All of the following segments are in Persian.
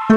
که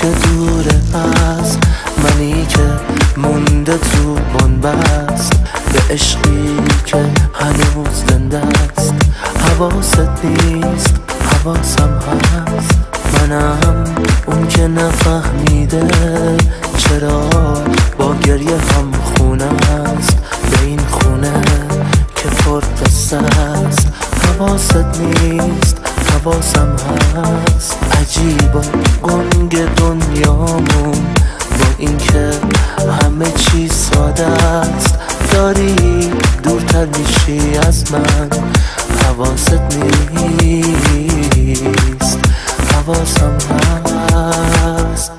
دوره از منی که مونده تو بنبست به عشقی که هنوز زنده است. حواست نیست حواسم هست، منم اون که نفهمیده چرا با گریه هم خونه است به این خونه که پر قصه است. حواست نیست حواسم هست، عجیب و گنگ دنیامون با اینکه همه چیز ساده است. داری دورتر میشی از من، حواست نیست حواسم هست.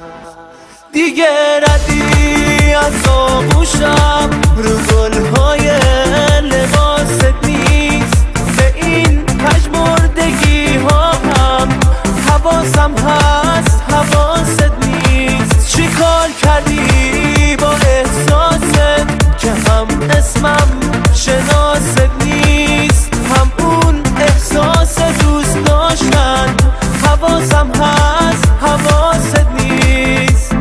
دیگه ردی از آغوشم رو گلهای لباست نیست، به این پژمردگی ها هم حواسم هست حواست نیست. چی کار کردی با احساست که هم اسمم شناست نیست، هم اون احساس دوست داشتن حواسم هست حواست نیست.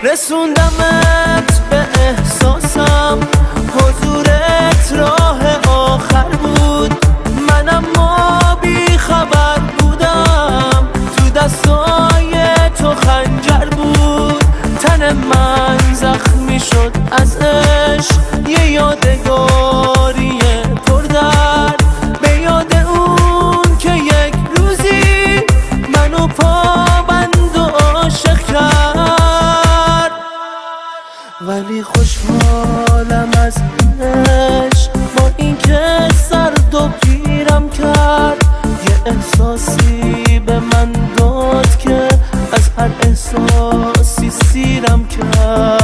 رسوندمت به احساسم، حضورت راه آخر بود، منم ما بی خبر بودم، تو دستای تو خنجر بود. تن من زخمی شد از عشق، یه یادگاری پردرد، به یاد اون که یک روزی منو پابند و عاشق کرد. ولی خوشحالم از این عشق با اینکه سرد و پیرم کرد، یه احساسی به من داد که از هر احساسی سیرم کرد.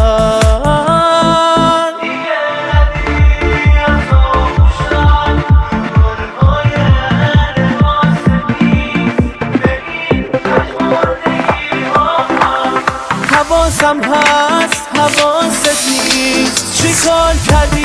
حواسم هست حواست نیست، چی کار کردی